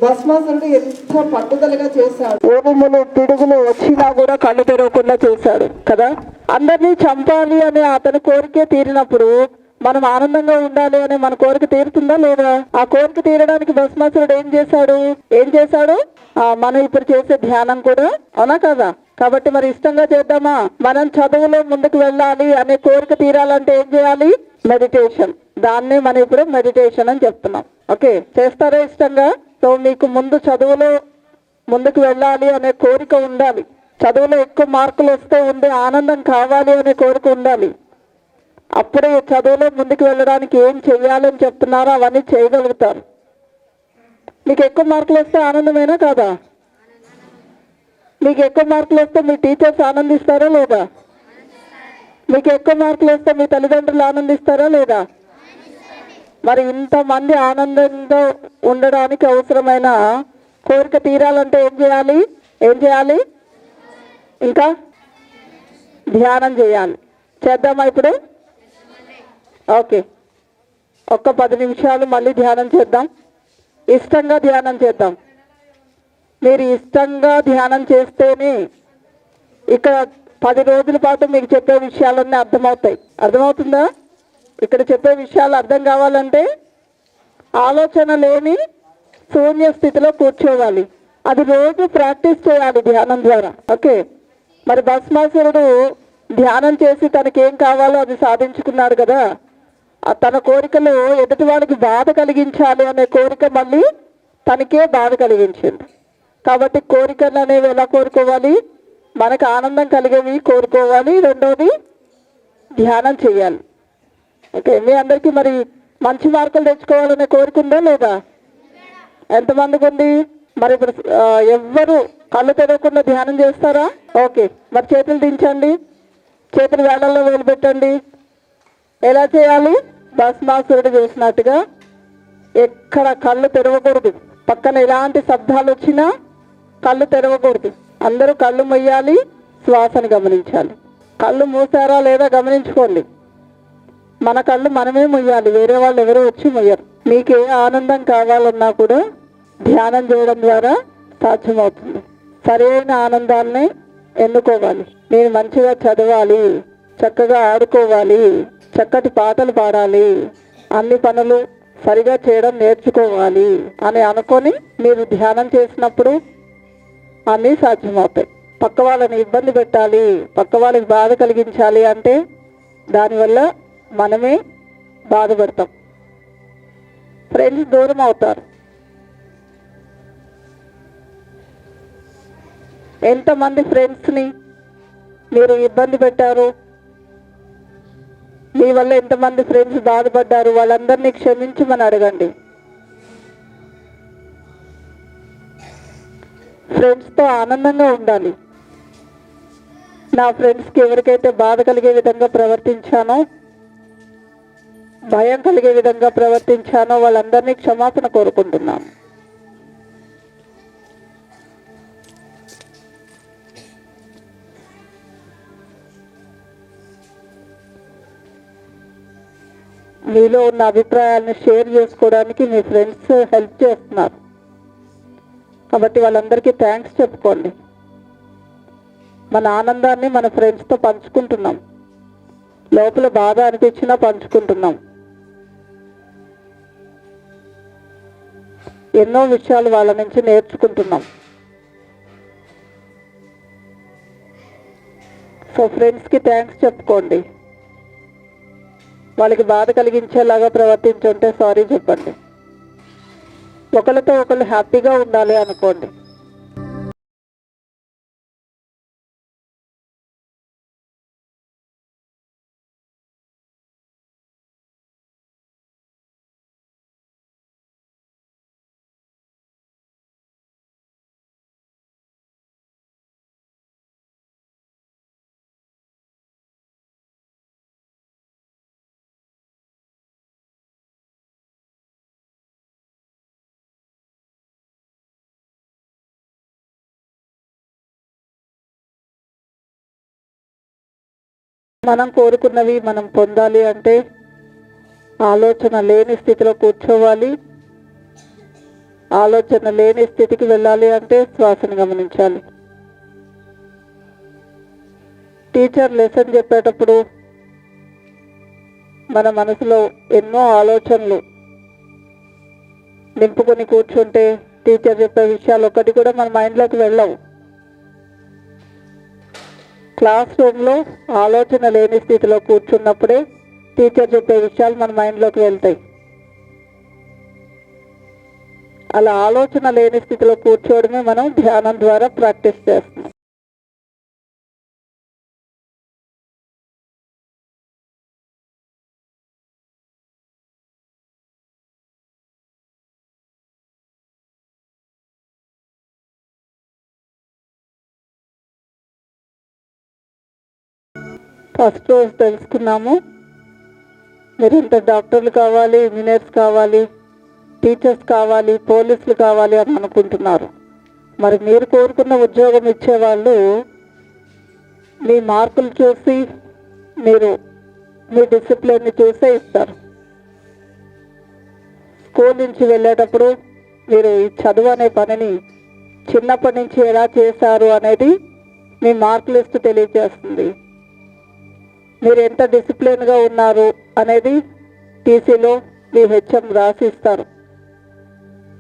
భస్మాసురుడు ఎంత పట్టుదలగా చేశాడు. ఉరుములు పిడుగులు వచ్చినా కూడా కళ్ళు తెరవకుండా చేశాడు కదా. అందరినీ చంపాలి అనే అతని కోరికే తీరినప్పుడు మనం ఆనందంగా ఉండాలి అనే మన కోరిక తీరుతుందా లేదా? ఆ కోరిక తీరడానికి భస్మాసురుడు ఏం చేశాడు? మనం ఇప్పుడు చేసే ధ్యానం కూడా, అవునా కదా? కాబట్టి మరి ఇష్టంగా చేద్దామా? మనం చదువులో ముందుకు వెళ్ళాలి అనే కోరిక తీరాలంటే ఏం చేయాలి? మెడిటేషన్. దాన్నే మనం ఇప్పుడు మెడిటేషన్ అని చెప్తున్నాం. ఓకే, చేస్తారా ఇష్టంగా? సో మీకు ముందు చదువులో ముందుకు వెళ్ళాలి అనే కోరిక ఉండాలి. చదువులో ఎక్కువ మార్కులు వస్తే ఉండే ఆనందం కావాలి అనే కోరిక ఉండాలి. అప్పుడే చదువులో ముందుకు వెళ్ళడానికి ఏం చెయ్యాలని చెప్తున్నారో అవన్నీ చేయగలుగుతారు. మీకు ఎక్కువ మార్కులు వస్తే ఆనందమేనా కాదా? మీకు ఎక్కువ మార్కులు వస్తే మీ టీచర్స్ ఆనందిస్తారా లేదా? మీకు ఎక్కువ మార్కులు వస్తే మీ తల్లిదండ్రులు ఆనందిస్తారా లేదా? మరి ఇంతమంది ఆనందంగా ఉండడానికి అవసరమైన కోరిక తీరాలంటే ఏం చేయాలి? ఇంకా ధ్యానం చేయాలి. చేద్దామా ఇప్పుడు? ఓకే, ఒక్క 10 నిమిషాలు మళ్ళీ ధ్యానం చేద్దాం. ఇష్టంగా ధ్యానం చేద్దాం. మీరు ఇష్టంగా ధ్యానం చేస్తేనే ఇక్కడ 10 రోజుల పాటు మీకు చెప్పే విషయాలన్నీ అర్థమవుతాయి. అర్థమవుతుందా? ఇక్కడ చెప్పే విషయాలు అర్థం కావాలంటే ఆలోచన లేని శూన్య స్థితిలో కూర్చోవాలి. అది రోజు ప్రాక్టీస్ చేయాలి ధ్యానం ద్వారా. ఓకే, మరి భస్మాసురుడు ధ్యానం చేసి తనకేం కావాలో అది సాధించుకున్నాడు కదా. తన కోరికలు ఎదుటి వాళ్ళకి బాధ కలిగించాలి అనే కోరిక మళ్ళీ తనకే బాధ కలిగించింది. కాబట్టి కోరికలు అనేవి ఎలా కోరుకోవాలి? మనకు ఆనందం కలిగేవి కోరుకోవాలి. రెండోది ధ్యానం చేయాలి. ఓకే, మీ అందరికీ మరి మంచి మార్కులు తెచ్చుకోవాలనే కోరిక ఉందా లేదా? ఎంతమందికి ఉంది? మరి ఇప్పుడు ఎవ్వరు కళ్ళు తెరవకుండా ధ్యానం చేస్తారా? ఓకే, మరి చేతులు దించండి, చేతులు వేళల్లో వేలు పెట్టండి. ఎలా చేయాలి? భస్మాసురుడు చేసినట్టుగా ఎక్కడ కళ్ళు తెరవకూడదు. పక్కన ఎలాంటి శబ్దాలు వచ్చినా కళ్ళు తెరవకూడదు. అందరూ కళ్ళు మొయ్యాలి, శ్వాసను గమనించాలి. కళ్ళు మూసారా లేదా గమనించుకోండి. మన కళ్ళు మనమే మొయ్యాలి, వేరే వాళ్ళు ఎవరు వచ్చి మొయ్యరు. మీకు ఏ ఆనందం కావాలన్నా కూడా ధ్యానం చేయడం ద్వారా సాధ్యమవుతుంది. సరైన ఆనందాన్ని ఎన్నుకోవాలి. నేను మంచిగా చదవాలి, చక్కగా ఆడుకోవాలి, చక్కటి పాటలు పాడాలి, అన్ని పనులు సరిగా చేయడం నేర్చుకోవాలి అని అనుకొని మీరు ధ్యానం చేసినప్పుడు అన్నీ సాధ్యమవుతాయి. పక్క వాళ్ళని ఇబ్బంది పెట్టాలి, పక్క వాళ్ళకి బాధ కలిగించాలి అంటే దానివల్ల మనమే బాధపడతాం. ఫ్రెండ్స్ దూరం అవుతారు. ఎంతమంది ఫ్రెండ్స్ని మీరు ఇబ్బంది పెట్టారు? మీ వల్ల ఎంతమంది ఫ్రెండ్స్ బాధపడ్డారు? వాళ్ళందరినీ క్షమించమని అడగండి. ఫ్రెండ్స్తో ఆనందంగా ఉండాలి. నా ఫ్రెండ్స్కి ఎవరికైతే బాధ కలిగే విధంగా ప్రవర్తించానో, భయం కలిగే విధంగా ప్రవర్తించానో వాళ్ళందరినీ క్షమాపణ కోరుకుంటున్నాను. మీలో ఉన్న అభిప్రాయాలను షేర్ చేసుకోవడానికి మీ ఫ్రెండ్స్ హెల్ప్ చేస్తున్నారు కాబట్టి వాళ్ళందరికీ థ్యాంక్స్ చెప్పుకోండి. మన ఆనందాన్ని మన ఫ్రెండ్స్తో పంచుకుంటున్నాం. లోపల బాధ అనిపించినా పంచుకుంటున్నాం. ఎన్నో విషయాలు వాళ్ళ నుంచి నేర్చుకుంటున్నాం. సో ఫ్రెండ్స్కి థ్యాంక్స్ చెప్పుకోండి. వాళ్ళకి బాధ కలిగించేలాగా ప్రవర్తించుంటే సారీ చెప్పండి. ఒకరితో ఒకరు హ్యాపీగా ఉండాలి అనుకోండి. మనం కోరుకున్నవి మనం పొందాలి అంటే ఆలోచన లేని స్థితిలో కూర్చోవాలి. ఆలోచన లేని స్థితికి వెళ్ళాలి అంటే శ్వాసను గమనించాలి. టీచర్ లెసన్ చెప్పేటప్పుడు మన మనసులో ఎన్నో ఆలోచనలు నింపుకొని కూర్చుంటే టీచర్ చెప్పే విషయాలు ఒకటి కూడా మన మైండ్లోకి వెళ్ళవు. క్లాస్ రూమ్లో ఆలోచన లేని స్థితిలో కూర్చున్నప్పుడే టీచర్ చెప్పే విషయాలు మన మైండ్లోకి వెళ్తాయి. అలా ఆలోచన లేని స్థితిలో కూర్చోవడమే మనం ధ్యానం ద్వారా ప్రాక్టీస్ చేస్తున్నాం. ఫస్ట్ రోజు తెలుసుకున్నాము, మీరు ఇంత డాక్టర్లు కావాలి, ఇంజనీర్స్ కావాలి, టీచర్స్ కావాలి, పోలీసులు కావాలి అని అనుకుంటున్నారు. మరి మీరు కోరుకున్న ఉద్యోగం ఇచ్చేవాళ్ళు మీ మార్కులు చూసి, మీరు మీ డిసిప్లిన్ని చూసే ఇస్తారు. స్కూల్ నుంచి వెళ్ళేటప్పుడు మీరు ఈ చదువు అనే పనిని చిన్నప్పటి నుంచి ఎలా చేశారు అనేది మీ మార్క్ లిస్ట్ తెలియజేస్తుంది. మీరు ఎంత డిసిప్లిన్గా ఉన్నారు అనేది టీసీలో మీ హెచ్ఎం రాసి ఇస్తారు.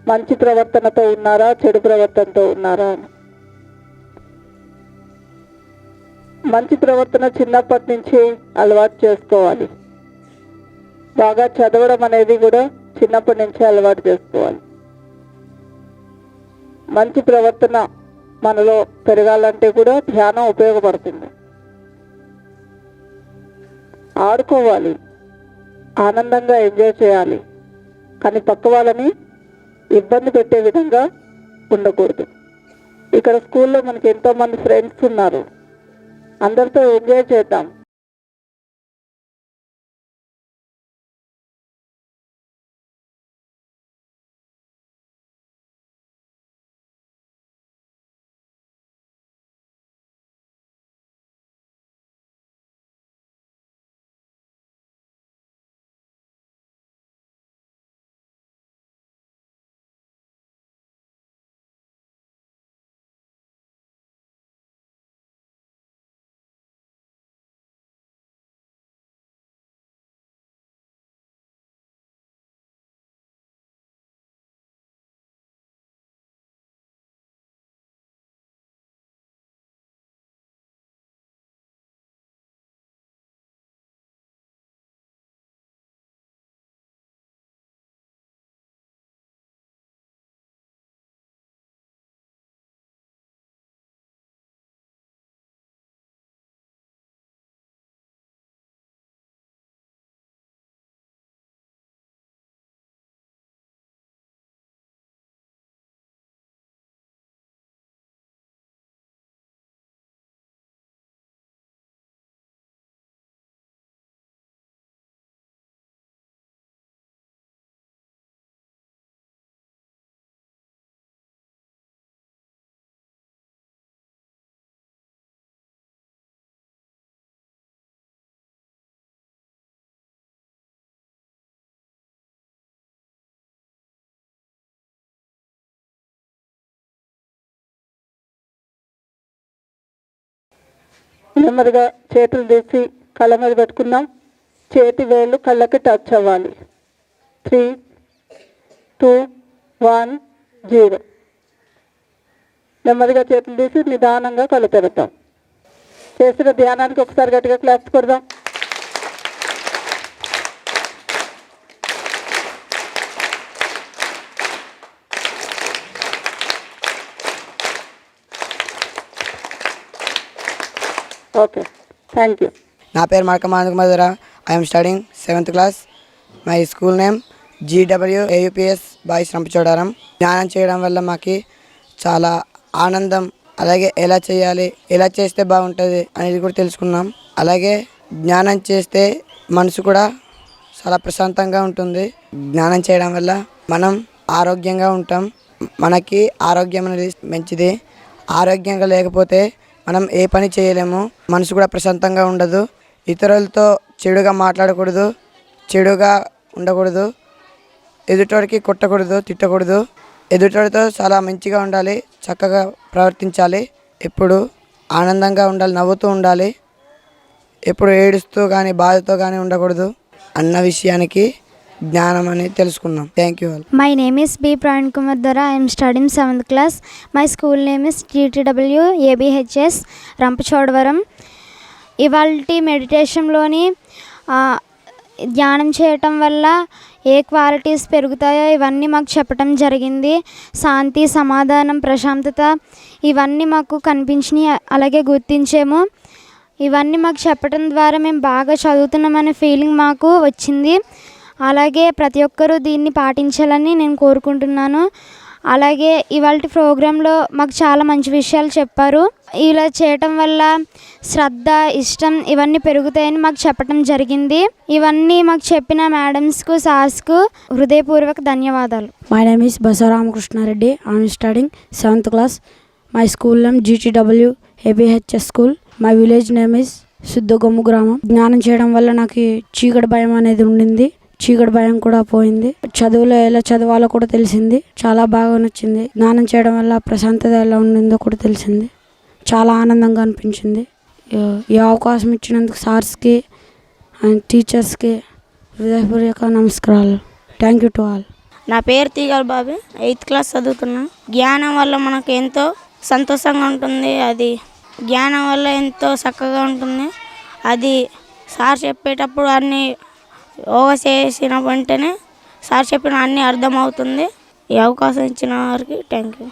మంచి ప్రవర్తనతో ఉన్నారా, చెడు ప్రవర్తనతో ఉన్నారా అని. మంచి ప్రవర్తన చిన్నప్పటి నుంచి అలవాటు చేసుకోవాలి. బాగా చదవడం అనేది కూడా చిన్నప్పటి నుంచి అలవాటు చేసుకోవాలి. మంచి ప్రవర్తన మనలో పెరగాలంటే కూడా ధ్యానం ఉపయోగపడుతుంది. ఆడుకోవాలి, ఆనందంగా ఎంజాయ్ చేయాలి, కానీ పక్క వాళ్ళని ఇబ్బంది పెట్టే విధంగా ఉండకూడదు. ఇక్కడ స్కూల్లో మనకి ఎంతోమంది ఫ్రెండ్స్ ఉన్నారు, అందరితో ఎంజాయ్ చేద్దాం. నెమ్మదిగా చేతులు తీసి కళ్ళ మీద పెట్టుకుందాం. చేతి వేళ్ళు కళ్ళకి టచ్ అవ్వాలి. 3, 2, 1, 0. నెమ్మదిగా చేతులు తీసి నిదానంగా కళ్ళు తెరుద్దాం. చేసిన ధ్యానానికి ఒకసారి గట్టిగా క్లాప్స్ కొడదాం. Okay, thank you. నా పేరు Anapanasati. I'm studying 7th class. My school name GWAUPS boys Rampachodavaram. ధ్యానం చేయడం వల్ల మాకు చాలా ఆనందం, అలాగే ఎలా చేయాలి, ఎలా చేస్తే బాగుంటుంది అనేది కూడా తెలుసుకున్నాం. అలాగే ధ్యానం చేస్తే మనసు కూడా చాలా ప్రశాంతంగా ఉంటుంది. ధ్యానం చేయడం వల్ల మనం ఆరోగ్యంగా ఉంటాం. మనకి ఆరోగ్యం అనేది మంచిది. ఆరోగ్యంగా లేకపోతే మనం ఏ పని చేయలేము. మనసు కూడా ప్రశాంతంగా ఉండదు. ఇతరులతో చెడుగా మాట్లాడకూడదు, చెడుగా ఉండకూడదు, ఎదుటోడికి కొట్టకూడదు, తిట్టకూడదు. ఎదుటితో చాలా మంచిగా ఉండాలి, చక్కగా ప్రవర్తించాలి, ఎప్పుడు ఆనందంగా ఉండాలి, నవ్వుతూ ఉండాలి, ఎప్పుడు ఏడుస్తూ కానీ బాధతో కానీ ఉండకూడదు అన్న విషయానికి జ్ఞానం అనేది తెలుసుకున్నాం. Thank you all. My name is B. Prawn Kumar Dara. I am studying 7th class. My school name is GTW ABHS Rampachodavaram. ఇవాల్టి మెడిటేషన్లోని ధ్యానం చేయటం వల్ల ఏ క్వాలిటీస్ పెరుగుతాయో ఇవన్నీ మాకు చెప్పటం జరిగింది. శాంతి, సమాధానం, ప్రశాంతత ఇవన్నీ మాకు కనిపించినాయి, అలాగే గుర్తించాము. ఇవన్నీ మాకు చెప్పడం ద్వారా మేము బాగా చదువుతున్నామనే ఫీలింగ్ మాకు వచ్చింది. అలాగే ప్రతి ఒక్కరూ దీన్ని పాటించాలని నేను కోరుకుంటున్నాను. అలాగే ఇవాళ ప్రోగ్రాంలో మాకు చాలా మంచి విషయాలు చెప్పారు. ఇలా చేయటం వల్ల శ్రద్ధ, ఇష్టం ఇవన్నీ పెరుగుతాయని మాకు చెప్పడం జరిగింది. ఇవన్నీ మాకు చెప్పిన మేడమ్స్కు, సార్స్కు హృదయపూర్వక ధన్యవాదాలు. My name is Basavarakrishna Reddy. I am studying 7th class. My school name GTW ABHS School. My village name is సిద్ధగొమ్ము గ్రామం. జ్ఞానం చేయడం వల్ల నాకు చీకటి భయం అనేది ఉండింది, చీకటి భయం కూడా పోయింది. చదువులో ఎలా చదవాలో కూడా తెలిసింది, చాలా బాగా నచ్చింది. జ్ఞానం చేయడం వల్ల ప్రశాంతత ఎలా ఉండిందో కూడా తెలిసింది, చాలా ఆనందంగా అనిపించింది. ఈ అవకాశం ఇచ్చినందుకు సార్స్కి అండ్ టీచర్స్కి హృదయపూర్వక నమస్కారాలు. Thank you to all. నా పేరు తీగల బాబు, 8th క్లాస్ చదువుతున్నా. జ్ఞానం వల్ల మనకు ఎంతో సంతోషంగా ఉంటుంది, అది జ్ఞానం వల్ల ఎంతో చక్కగా ఉంటుంది. అది సార్ చెప్పేటప్పుడు అన్నీ యోగా చేసిన వెంటనే సార్ చెప్పిన అన్నీ అర్థమవుతుంది. ఈ అవకాశం ఇచ్చిన వారికి thank you.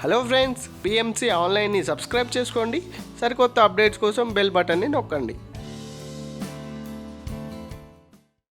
Hello friends, PMC ఆన్లైన్ని సబ్స్క్రైబ్ చేసుకోండి. సరికొత్త అప్డేట్స్ కోసం బెల్ బటన్ని నొక్కండి.